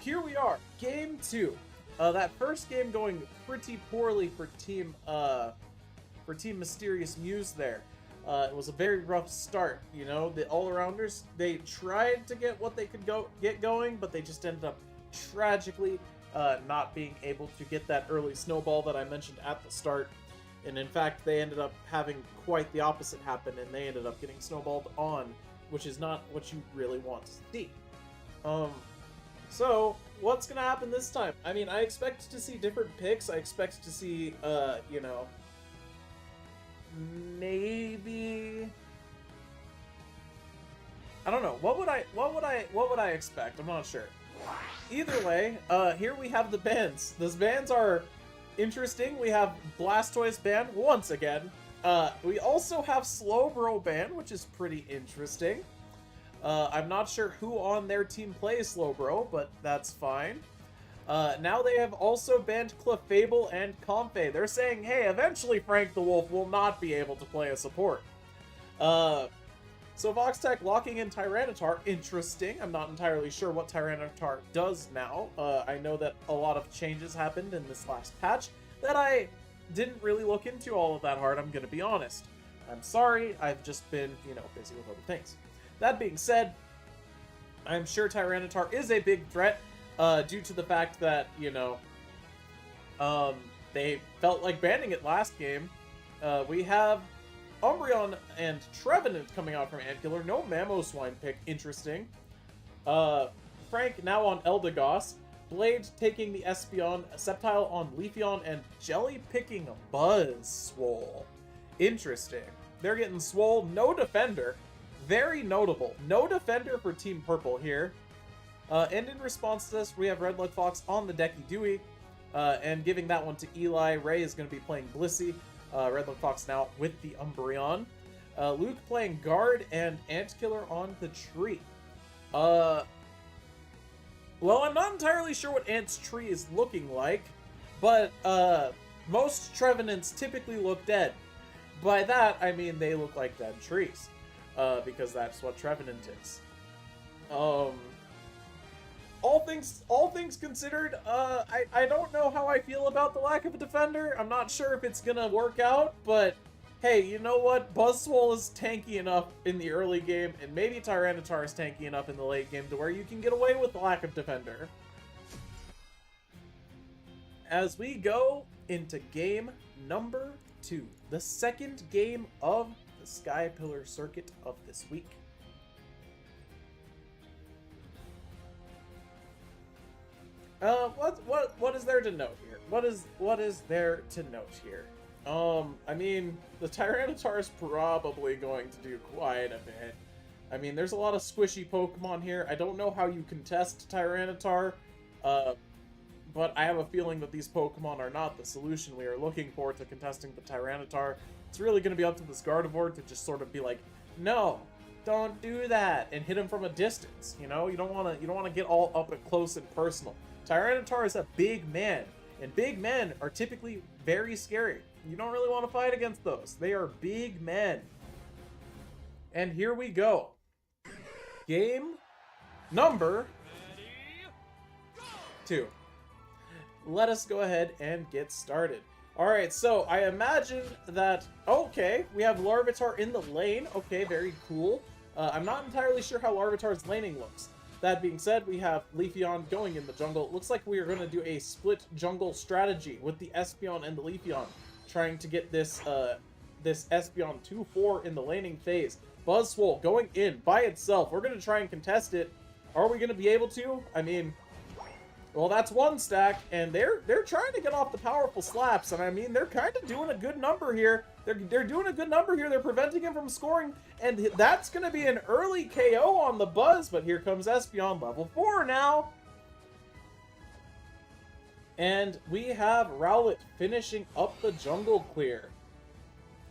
here we are, game 2. That first game going pretty poorly for Team Mysterious Muse there. It was a very rough start, you know. The all-arounders, they tried to get what they could get going, but they just ended up tragically not being able to get that early snowball that I mentioned at the start. And in fact, they ended up having quite the opposite happen, and they ended up getting snowballed on, which is not what you really want to see. So, what's gonna happen this time? I mean, I expect to see different picks. I expect to see, you know, maybe, I don't know. What would I expect? I'm not sure. Either way, here we have the bands. Those bands are interesting. We have Blastoise band once again. We also have Slowbro band, which is pretty interesting. I'm not sure who on their team plays Slowbro, but that's fine. Now they have also banned Clefable and Comfey. They're saying, hey, eventually Frank the Wolf will not be able to play a support. So Voxtech locking in Tyranitar, interesting. I'm not entirely sure what Tyranitar does now. I know that a lot of changes happened in this last patch that I didn't really look into all of that hard, I'm gonna be honest. I'm sorry, I've just been, you know, busy with other things. That being said, I'm sure Tyranitar is a big threat, due to the fact that, you know, they felt like banning it last game. We have Umbreon and Trevenant coming out from Angular. No Mamoswine pick. Interesting. Frank now on Eldegoss. Blade taking the Espeon. Sceptile on Leafeon. And Jelly picking Buzzwole. Interesting. They're getting Swole. No Defender. Very notable. No Defender for Team Purple here. And in response to this, we have Red Lug Fox on the Decky Dewey. And giving that one to Eli. Ray is going to be playing Blissey. Red Lug Fox now with the Umbreon. Luke playing Guard and Antkiller on the tree. Well, I'm not entirely sure what Ant's tree is looking like, but most Trevenants typically look dead. By that, I mean they look like dead trees, because that's what Trevenant is. All things considered, I don't know how I feel about the lack of a defender. I'm not sure if it's gonna work out, but hey, you know what? Buzzwole is tanky enough in the early game, and maybe Tyranitar is tanky enough in the late game to where you can get away with the lack of defender. As we go into game number 2, the second game of the Sky Pillar circuit of this week. What is there to note here? What is there to note here? I mean, the Tyranitar is probably going to do quite a bit. I mean, there's a lot of squishy Pokemon here. I don't know how you contest Tyranitar, but I have a feeling that these Pokemon are not the solution we are looking for to contesting the Tyranitar. It's really going to be up to this Gardevoir to just sort of be like, no, don't do that, and hit him from a distance. You know, you don't want to get all up and close and personal. Tyranitar is a big man, and big men are typically very scary. You don't really want to fight against those. They are big men. And here we go. Game number 2. Let us go ahead and get started. Alright, so I imagine that, okay, we have Larvitar in the lane. Okay, very cool. I'm not entirely sure how Larvitar's laning looks. That being said, we have Leafeon going in the jungle. It looks like we are going to do a split jungle strategy with the Espeon and the Leafeon, trying to get this this Espeon 2-4 in the laning phase. Buzzwole going in by itself. We're going to try and contest it. Are we going to be able to? I mean, well, that's one stack, and they're trying to get off the powerful slaps, and I mean, they're kind of doing a good number here. They're doing a good number here. They're preventing him from scoring, and that's going to be an early KO on the Buzz, but here comes Espeon, level 4 now. And we have Rowlet finishing up the jungle clear,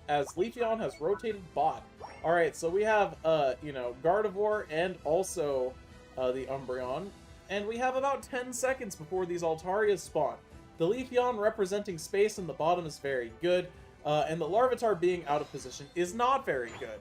as Leafeon has rotated bot. Alright, so we have, you know, Gardevoir and also the Umbreon. And we have about 10 seconds before these Altarias spawn. The Leafeon representing space in the bottom is very good, and the Larvitar being out of position is not very good.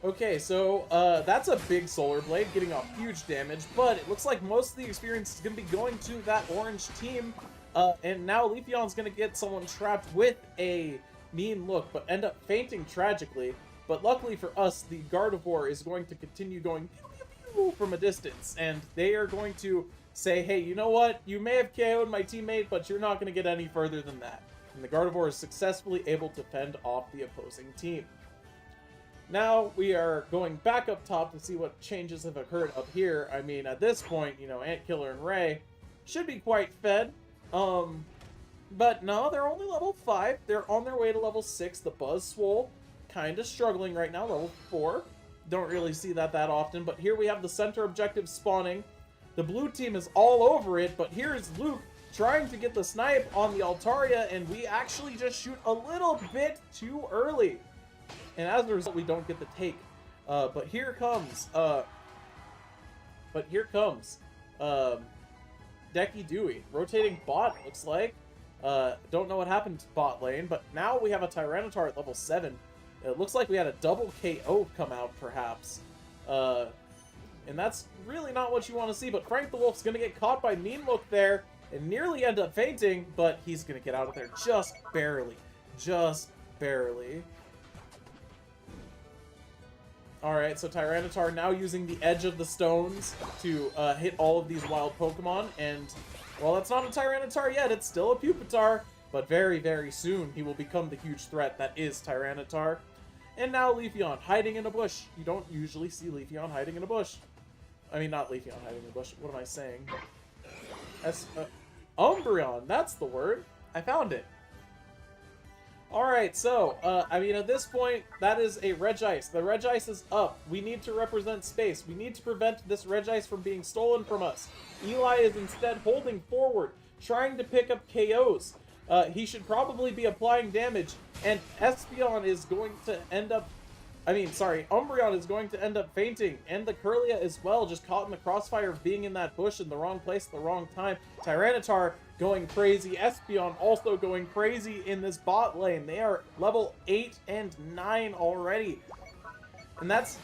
Okay, so that's a big Solar Blade getting off huge damage, but it looks like most of the experience is going to be going to that orange team. And now Leafeon's going to get someone trapped with a mean look, but end up fainting tragically. But luckily for us, the Gardevoir is going to continue going pew, pew, pew from a distance, and they are going to say, hey, you know what? You may have KO'd my teammate, but you're not going to get any further than that. And the Gardevoir is successfully able to fend off the opposing team. Now we are going back up top to see what changes have occurred up here. I mean, at this point, you know, Antkiller and Ray should be quite fed. But no, they're only level 5. They're on their way to level 6. The Buzzwole kind of struggling right now, level 4. Don't really see that often, but here we have the center objective spawning. The blue team is all over it, but here's Luke trying to get the snipe on the Altaria, and we actually just shoot a little bit too early. And as a result, we don't get the take. But here comes Decky Dewey. Rotating bot, looks like. Don't know what happened to bot lane, but now we have a Tyranitar at level 7. It looks like we had a double KO come out, perhaps. And that's really not what you want to see, but Frank the Wolf's going to get caught by Mean Look there and nearly end up fainting, but he's going to get out of there just barely. Just barely. Alright, so Tyranitar now using the edge of the stones to hit all of these wild Pokemon, and while that's not a Tyranitar yet, it's still a Pupitar, but very, very soon he will become the huge threat that is Tyranitar. And now Leafeon hiding in a bush. You don't usually see Leafeon hiding in a bush. I mean, not Leafeon hiding in a bush. What am I saying? That's Umbreon, that's the word. I found it. Alright, so, I mean, at this point, that is a Regice. The Regice is up. We need to represent space. We need to prevent this Regice from being stolen from us. Eli is instead holding forward, trying to pick up KOs. He should probably be applying damage, and Espeon is going to end up... Umbreon is going to end up fainting, and the Kirlia as well, just caught in the crossfire of being in that bush in the wrong place at the wrong time. Tyranitar going crazy. Espeon also going crazy in this bot lane. They are level 8 and 9 already. And that's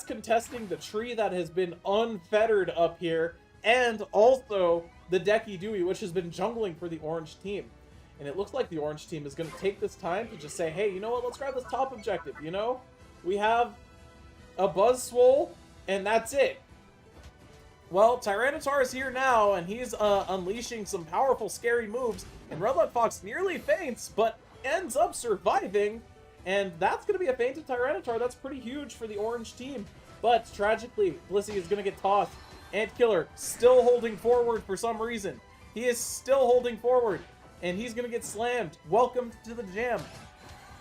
contesting the tree that has been unfettered up here, and also the Decky Dewey, which has been jungling for the orange team. And it looks like the orange team is going to take this time to just say, hey, you know what, let's grab this top objective, you know? We have a Buzzwole, and that's it. Well, Tyranitar is here now, and he's unleashing some powerful, scary moves, and Redlock Fox nearly faints, but ends up surviving, and that's going to be a fainted Tyranitar. That's pretty huge for the orange team, but tragically, Blissey is going to get tossed. Antkiller still holding forward for some reason. He is still holding forward, and he's going to get slammed. Welcome to the jam.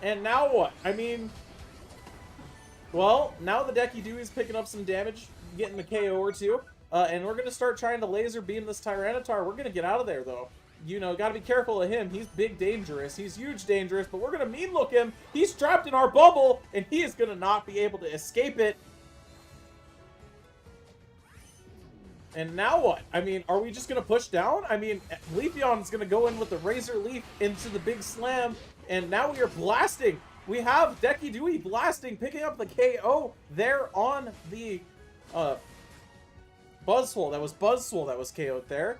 And now what? I mean... Well, now the Decky Dewey's picking up some damage, getting the KO or two, and we're going to start trying to laser beam this Tyranitar. We're going to get out of there, though. You know, got to be careful of him. He's big dangerous. He's huge dangerous, but we're going to mean look him. He's trapped in our bubble, and he is going to not be able to escape it. And now what? I mean, are we just going to push down? I mean, Leafeon's going to go in with the Razor Leaf into the big slam, and now we are blasting. We have Decky Dewey blasting, picking up the KO there on the Buzzwole. That was Buzzwole that was KO'd there.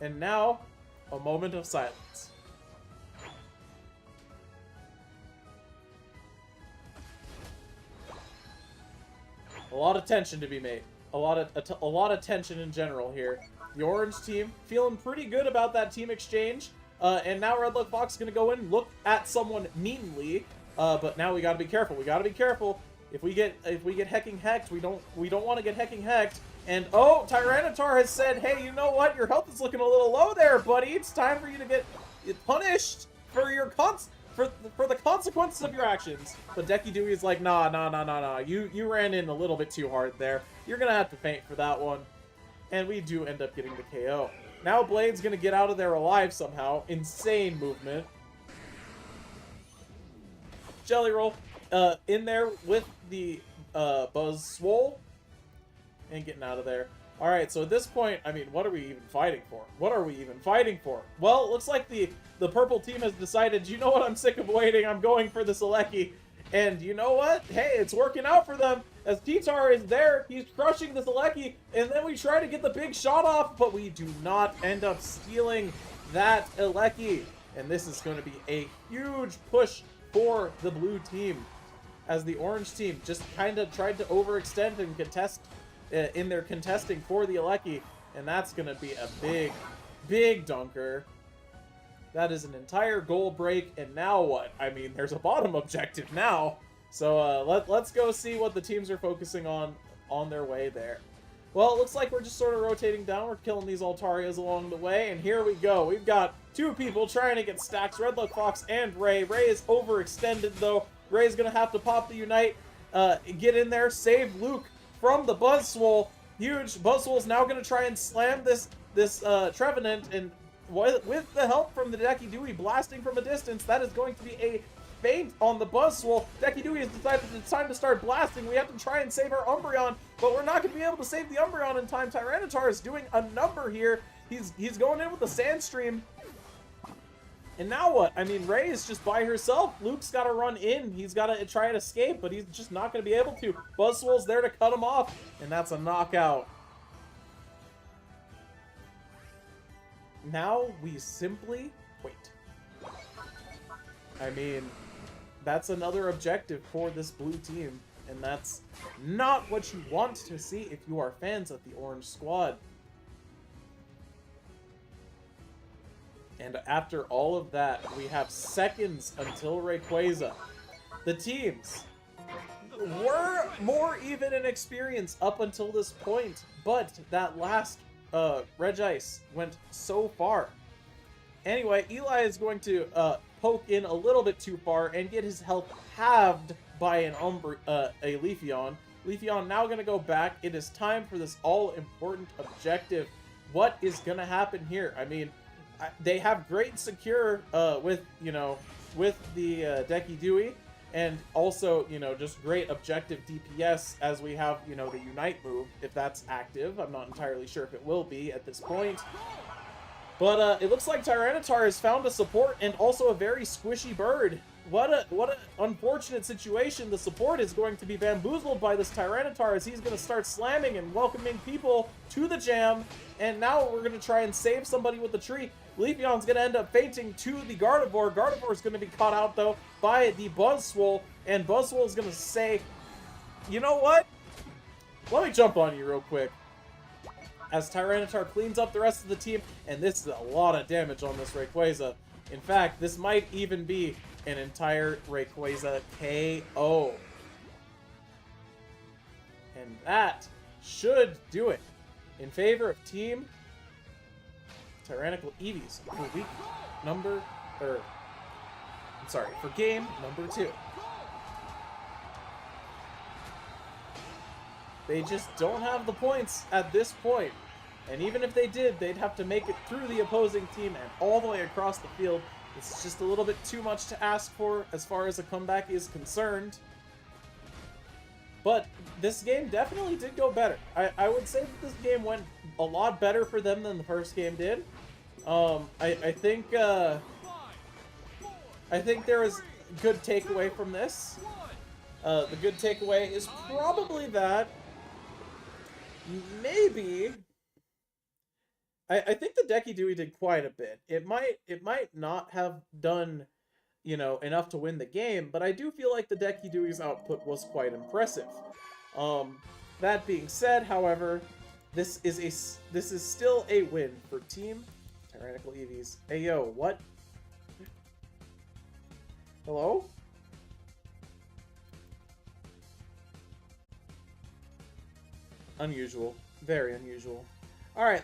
And now, a moment of silence. A lot of tension to be made. A lot of tension in general here. The orange team feeling pretty good about that team exchange, and now Redlock Fox is gonna go in, look at someone meanly, but now we gotta be careful. We gotta be careful. If we get hecking hecked, we don't want to get hecking hecked. And oh, Tyranitar has said, hey, you know what? Your health is looking a little low there, buddy. It's time for you to get punished for your for the consequences of your actions. But Decky Dewey is like, nah. You ran in a little bit too hard there. You're gonna have to faint for that one. And we do end up getting the KO. Now Blade's gonna get out of there alive somehow. Insane movement. Jelly Roll in there with the Buzzwole. And getting out of there. Alright, so at this point, I mean, what are we even fighting for? What are we even fighting for? Well, it looks like the purple team has decided, you know what, I'm sick of waiting, I'm going for this Aleki. And you know what? Hey, it's working out for them. As T-Tar is there, he's crushing this Aleki, and then we try to get the big shot off, but we do not end up stealing that Aleki. And this is going to be a huge push for the blue team, as the orange team just kind of tried to overextend and contest in their contesting for the Aleki, and that's going to be a big, big dunker. That is an entire goal break, and now what? I mean, there's a bottom objective now, so let's go see what the teams are focusing on their way there. Well, it looks like we're just sort of rotating down. We're killing these Altarias along the way, and here we go. We've got two people trying to get stacks, Redluck Fox and Ray. Ray is overextended, though. Ray's going to have to pop the Unite, get in there, save Luke from the Buzzwole. Huge. Buzzwole's now going to try and slam this Trevenant, and with the help from the Decky Dewey blasting from a distance, that is going to be a feint on the Buzzwole. Decky Dewey has decided it's time to start blasting. We have to try and save our Umbreon, but we're not going to be able to save the Umbreon in time. Tyranitar is doing a number here. He's going in with the Sandstream. And now what? I mean, Ray is just by herself. Luke's got to run in. He's got to try and escape, but he's just not going to be able to. Buzzwole's there to cut him off, and that's a knockout. Now we simply wait. I mean, that's another objective for this blue team, and that's not what you want to see if you are fans of the Orange Squad. And after all of that, we have seconds until Rayquaza. The teams were more even in experience up until this point, but that last Regice went so far. Anyway, Eli is going to poke in a little bit too far and get his health halved by a Leafeon. Leafeon now going to go back. It is time for this all-important objective. What is going to happen here? I mean, they have great secure with the Decky Dewey, and also, just great objective DPS as we have, the Unite move, if that's active. I'm not entirely sure if it will be at this point. But it looks like Tyranitar has found a support and also a very squishy bird. What an unfortunate situation. The support is going to be bamboozled by this Tyranitar as he's going to start slamming and welcoming people to the jam. And now we're going to try and save somebody with the tree. Leafeon's going to end up fainting to the Gardevoir. Gardevoir's going to be caught out, though, by the Buzzwole. And Buzzwole's going to say, you know what? Let me jump on you real quick. As Tyranitar cleans up the rest of the team. And this is a lot of damage on this Rayquaza. In fact, this might even be an entire Rayquaza KO. And that should do it in favor of Team Tyrannical Eevees for for game number 2. They just don't have the points at this point. And even if they did, they'd have to make it through the opposing team and all the way across the field. It's just a little bit too much to ask for as far as a comeback is concerned. But this game definitely did go better. I would say that this game went a lot better for them than the first game did. I think there is a good takeaway from this. The good takeaway is probably that maybe I think the Decky Dewey did quite a bit. It might not have done, enough to win the game, but I do feel like the Decky Dewey's output was quite impressive. That being said, however, this is still a win for Team Tyrannical Eevees. Hey yo, what? Hello? Unusual. Very unusual. Alright,